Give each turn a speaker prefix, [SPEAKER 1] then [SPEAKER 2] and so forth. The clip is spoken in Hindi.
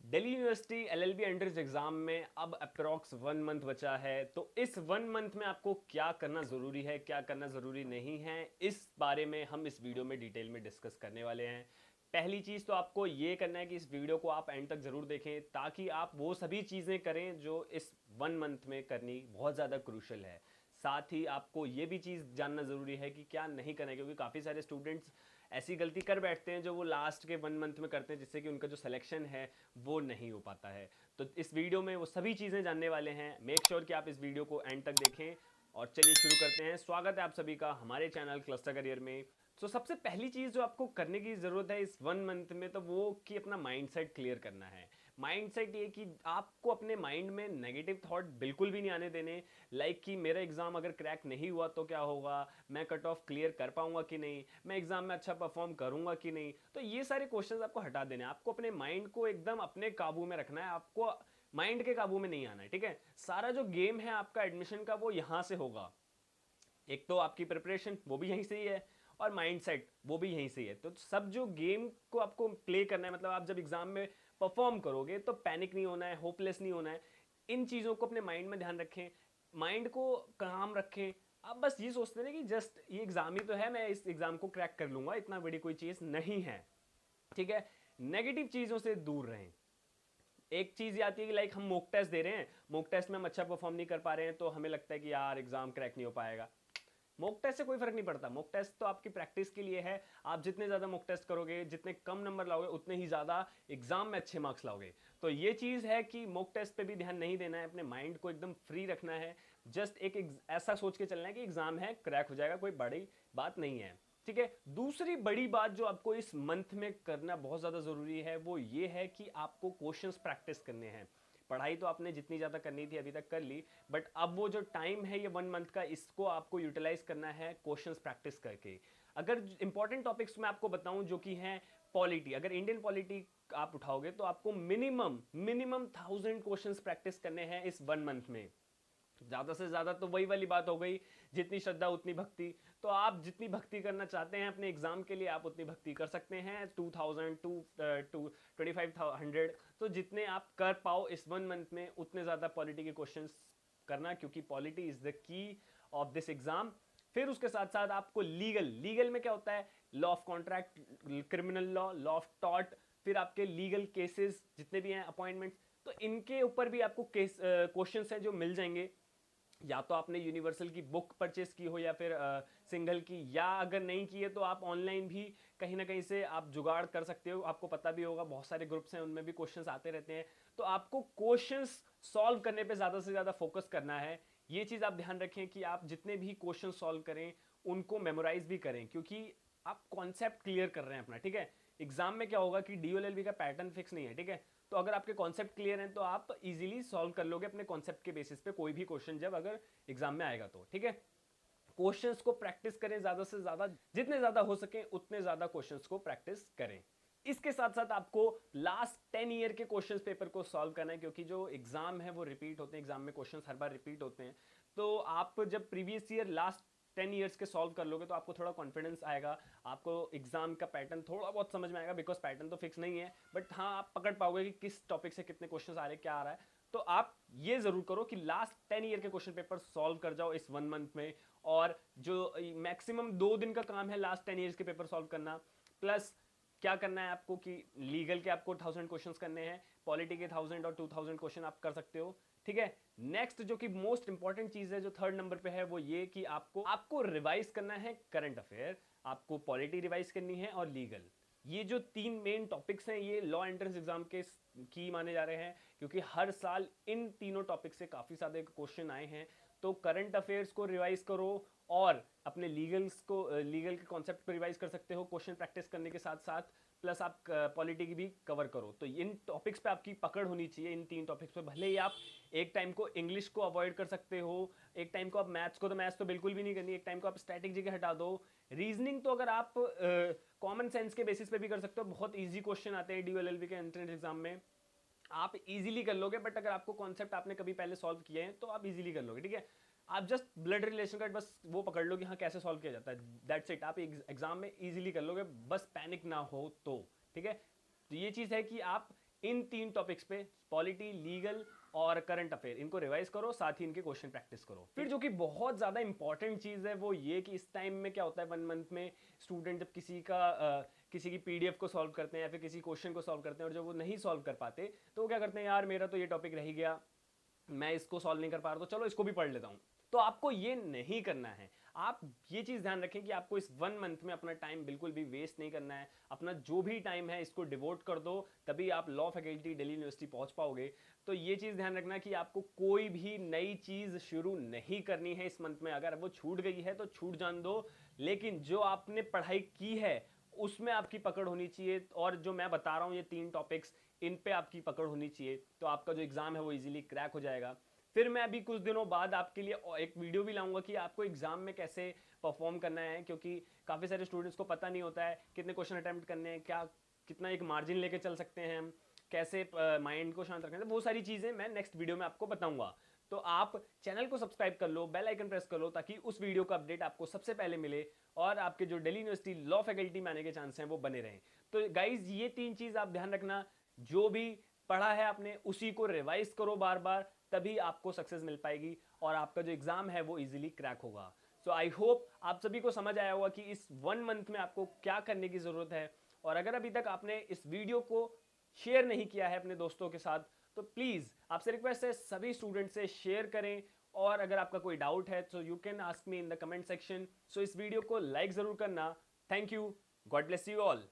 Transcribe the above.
[SPEAKER 1] Delhi university LLB entrance exam में अब अप्रॉक्स 1 मंथ बचा है। तो इस 1 मंथ में आपको क्या करना ज़रूरी है, क्या करना ज़रूरी नहीं है, इस बारे में हम इस वीडियो में डिटेल में डिस्कस करने वाले हैं। पहली चीज़ तो आपको ये करना है कि इस वीडियो को आप एंड तक ज़रूर देखें, ताकि आप वो सभी चीज़ें करें जो इस 1 मंथ में करनी बहुत ज़्यादा क्रूशल है। साथ ही आपको ये भी चीज़ जानना ज़रूरी है कि क्या नहीं करना है, क्योंकि काफ़ी सारे स्टूडेंट्स ऐसी गलती कर बैठते हैं जो वो लास्ट के 1 मंथ में करते हैं, जिससे कि उनका जो सिलेक्शन है वो नहीं हो पाता है। तो इस वीडियो में वो सभी चीज़ें जानने वाले हैं। मेक श्योर कि आप इस वीडियो को एंड तक देखें। और चलिए शुरू करते हैं। स्वागत है आप सभी का हमारे चैनल क्लस्टर करियर में। तो सबसे पहली चीज़ जो आपको करने की ज़रूरत है इस 1 मंथ में, तो वो कि अपना माइंडसेट क्लियर करना है। माइंडसेट ये कि आपको अपने माइंड में नेगेटिव थॉट बिल्कुल भी नहीं आने देने। लाइक कि मेरा एग्ज़ाम अगर क्रैक नहीं हुआ तो क्या होगा, मैं कट ऑफ क्लियर कर पाऊंगा कि नहीं, मैं एग्ज़ाम में अच्छा परफॉर्म करूंगा कि नहीं। तो ये सारे क्वेश्चंस आपको हटा देने हैं। आपको अपने माइंड को एकदम अपने काबू में रखना है। आपको माइंड के काबू में नहीं आना है, ठीक है। सारा जो गेम है आपका एडमिशन का वो यहाँ से होगा। एक तो आपकी प्रिपरेशन वो भी यहीं से ही है, और माइंडसेट वो भी यहीं से ही है। तो सब जो गेम को आपको प्ले करना है, मतलब आप जब एग्जाम में परफॉर्म करोगे तो पैनिक नहीं होना है, होपलेस नहीं होना है। इन चीज़ों को अपने माइंड में ध्यान रखें, माइंड को काम रखें। आप बस ये सोचते हैं कि जस्ट ये एग्जाम ही तो है, मैं इस एग्जाम को क्रैक कर लूंगा, इतना बड़ी कोई चीज़ नहीं है, ठीक है। नेगेटिव चीज़ों से दूर रहें। एक चीज़ आती है कि लाइक हम मॉक टेस्ट दे रहे हैं, मॉक टेस्ट में हम अच्छा परफॉर्म नहीं कर पा रहे हैं, तो हमें लगता है कि यार एग्जाम क्रैक नहीं हो पाएगा। मॉक टेस्ट से कोई फर्क नहीं पड़ता। मॉक टेस्ट तो आपकी प्रैक्टिस के लिए है। आप जितने ज़्यादा मॉक टेस्ट करोगे, जितने कम नंबर लाओगे, उतने ही ज़्यादा एग्जाम में अच्छे मार्क्स लाओगे। तो ये चीज़ है कि मॉक टेस्ट पे भी ध्यान नहीं देना है, अपने माइंड को एकदम फ्री रखना है। जस्ट ऐसा सोच के चलना है कि एग्जाम है, क्रैक हो जाएगा, कोई बड़ी बात नहीं है, ठीक है। दूसरी बड़ी बात जो आपको इस मंथ में करना बहुत ज़्यादा ज़रूरी है वो ये है कि आपको क्वेश्चंस प्रैक्टिस करने हैं। पढ़ाई तो आपने जितनी ज़्यादा करनी थी अभी तक कर ली, बट अब वो जो टाइम है ये 1 मंथ का, इसको आपको यूटिलाइज करना है क्वेश्चंस प्रैक्टिस करके। अगर इंपॉर्टेंट टॉपिक्स मैं आपको बताऊं जो कि हैं पॉलिटी, अगर इंडियन पॉलिटी आप उठाओगे तो आपको मिनिमम मिनिमम 1000 क्वेश्चंस प्रैक्टिस करने हैं इस 1 मंथ में। ज़्यादा से ज़्यादा तो वही वाली बात हो गई, जितनी श्रद्धा उतनी भक्ति। तो आप जितनी भक्ति करना चाहते हैं अपने एग्जाम के लिए, आप उतनी भक्ति कर सकते हैं। 2000 टू 2500, तो जितने आप कर पाओ इस 1 मंथ में, उतने ज़्यादा पॉलिटी के क्वेश्चंस करना, क्योंकि polity is the key of this exam. फिर उसके साथ साथ आपको लीगल, लीगल में क्या होता है, law of contract, criminal law, law of tort, फिर आपके लीगल केसेस जितने भी हैं, अपॉइंटमेंट्स, तो इनके ऊपर भी आपको केस क्वेश्चंस हैं जो मिल जाएंगे। या तो आपने यूनिवर्सल की बुक परचेस की हो, या फिर सिंगल की, या अगर नहीं की है तो आप ऑनलाइन भी कहीं ना कहीं से आप जुगाड़ कर सकते हो। आपको पता भी होगा बहुत सारे ग्रुप्स हैं, उनमें भी क्वेश्चंस आते रहते हैं। तो आपको क्वेश्चंस सॉल्व करने पे ज़्यादा से ज़्यादा फोकस करना है। ये चीज़ आप ध्यान रखें कि आप जितने भी क्वेश्चन सॉल्व करें उनको मेमोराइज भी करें, क्योंकि आप कॉन्सेप्ट क्लियर कर रहे हैं अपना, ठीक है। एग्जाम में क्या होगा कि डीओएलएलबी का पैटर्न फिक्स नहीं है, ठीक है। तो अगर आपके कॉन्सेप्ट क्लियर हैं तो आप इजीली सॉल्व कर लोगे अपने कॉन्सेप्ट के बेसिस पे कोई भी क्वेश्चन जब अगर एग्जाम में आएगा तो, ठीक है। क्वेश्चंस को प्रैक्टिस करें ज़्यादा से ज़्यादा, जितने ज़्यादा हो सके उतने ज़्यादा क्वेश्चंस को प्रैक्टिस करें। इसके साथ साथ आपको लास्ट 10 ईयर के क्वेश्चंस पेपर को सॉल्व करना है, क्योंकि जो एग्जाम है वो रिपीट होते हैं, एग्जाम में क्वेश्चंस हर बार रिपीट होते हैं। तो आप जब प्रीवियस ईयर लास्ट 10 ईयर्स के सॉल्व कर लोगे तो आपको थोड़ा कॉन्फिडेंस आएगा, आपको एग्जाम का पैटर्न थोड़ा बहुत समझ में आएगा। बिकॉज पैटर्न तो फिक्स नहीं है, बट हाँ आप पकड़ पाओगे कि किस टॉपिक से कितने क्वेश्चन आ रहे हैं, क्या आ रहा है। तो आप ये जरूर करो कि लास्ट 10 ईयर के क्वेश्चन पेपर सॉल्व कर जाओ इस 1 मंथ में। और जो मैक्सिमम 2 दिन का काम है लास्ट 10 ईयर्स के पेपर सॉल्व करना, प्लस क्या करना है आपको कि लीगल के आपको 1000 क्वेश्चंस करने हैं, पॉलिटी के 1000 और 2000 क्वेश्चन आप कर सकते हो, ठीक है। नेक्स्ट जो कि मोस्ट इंपॉर्टेंट चीज है जो 3rd नंबर पे है, वो ये कि आपको रिवाइज करना है करंट अफेयर, आपको पॉलिटी रिवाइज करनी है और लीगल। ये जो 3 मेन टॉपिक्स हैं ये लॉ एंट्रेंस एग्जाम के की माने जा रहे हैं, क्योंकि हर साल इन तीनों टॉपिक से काफी सारे क्वेश्चन आए हैं। तो करंट अफेयर्स को रिवाइज करो, और अपने लीगल के कॉन्सेप्ट को रिवाइज कर सकते हो क्वेश्चन प्रैक्टिस करने के साथ साथ। प्लस आप पॉलिटी की भी कवर करो। तो इन टॉपिक्स पे आपकी पकड़ होनी चाहिए, इन 3 टॉपिक्स पे। भले ही आप एक टाइम को इंग्लिश को अवॉइड कर सकते हो, एक टाइम को आप मैथ्स तो बिल्कुल भी नहीं करनी, एक टाइम को आप स्ट्रैटेजी के हटा दो। रीजनिंग तो अगर आप कॉमन सेंस के बेसिस पे भी कर सकते हो, बहुत ईजी क्वेश्चन आते हैं डीओएलएलबी के एंट्रेंस एग्जाम में, आप इजीली कर लोगे। बट अगर आपको कॉन्सेप्ट आपने कभी पहले सॉल्व किए हैं तो आप इजीली कर लोगे, ठीक है। आप जस्ट ब्लड रिलेशन का बस वो पकड़ लो कि हाँ कैसे सॉल्व किया जाता है, दैट्स इट। आप एग्जाम में इजीली कर लोगे, बस पैनिक ना हो तो, ठीक है। तो ये चीज़ है कि आप इन 3 टॉपिक्स पे, पॉलिटी, लीगल और करंट अफेयर, इनको रिवाइज करो, साथ ही इनके क्वेश्चन प्रैक्टिस करो। फिर जो कि बहुत ज़्यादा इंपॉर्टेंट चीज़ है वो ये कि इस टाइम में क्या होता है, 1 मंथ में स्टूडेंट जब किसी की पीडीएफ को सॉल्व करते हैं या फिर किसी क्वेश्चन को सॉल्व करते हैं और जब वो नहीं सॉल्व कर पाते तो वो क्या करते हैं, यार मेरा तो ये टॉपिक रह गया, मैं इसको सॉल्व नहीं कर पा रहा, तो चलो इसको भी पढ़ लेता हूँ। तो आपको ये नहीं करना है। आप ये चीज़ ध्यान रखें कि आपको इस 1 मंथ में अपना टाइम बिल्कुल भी वेस्ट नहीं करना है। अपना जो भी टाइम है इसको डिवोट कर दो, तभी आप लॉ फैकल्टी दिल्ली यूनिवर्सिटी पहुंच पाओगे। तो ये चीज़ ध्यान रखना कि आपको कोई भी नई चीज़ शुरू नहीं करनी है इस मंथ में। अगर वो छूट गई है तो छूट जान दो, लेकिन जो आपने पढ़ाई की है उसमें आपकी पकड़ होनी चाहिए। और जो मैं बता रहा हूँ ये 3 टॉपिक्स, इन पे आपकी पकड़ होनी चाहिए, तो आपका जो एग्जाम है वो इजीली क्रैक हो जाएगा। फिर मैं अभी कुछ दिनों बाद आपके लिए एक वीडियो भी लाऊंगा कि आपको एग्जाम में कैसे परफॉर्म करना है, क्योंकि काफ़ी सारे स्टूडेंट्स को पता नहीं होता है कितने क्वेश्चन अटेम्प्ट करने हैं, क्या कितना एक मार्जिन लेके चल सकते हैं हम, कैसे माइंड को शांत रखना है, वो सारी चीज़ें मैं नेक्स्ट वीडियो में आपको बताऊंगा। तो आप चैनल को सब्सक्राइब कर लो, बेल आइकन प्रेस कर लो, ताकि उस वीडियो का अपडेट आपको सबसे पहले मिले और आपके जो दिल्ली यूनिवर्सिटी लॉ फैकल्टी में आने के चांस हैं वो बने रहें। तो गाइज ये 3 चीज़ आप ध्यान रखना, जो भी पढ़ा है आपने उसी को रिवाइज करो बार बार, तभी आपको सक्सेस मिल पाएगी और आपका जो एग्जाम है वो इजीली क्रैक होगा। सो आई होप आप सभी को समझ आया होगा कि इस 1 मंथ में आपको क्या करने की जरूरत है। और अगर अभी तक आपने इस वीडियो को शेयर नहीं किया है अपने दोस्तों के साथ, तो प्लीज आपसे रिक्वेस्ट है सभी स्टूडेंट से शेयर करें। और अगर आपका कोई डाउट है तो you can ask me in the comment section. So इस वीडियो को लाइक जरूर करना। Thank you, god bless you all.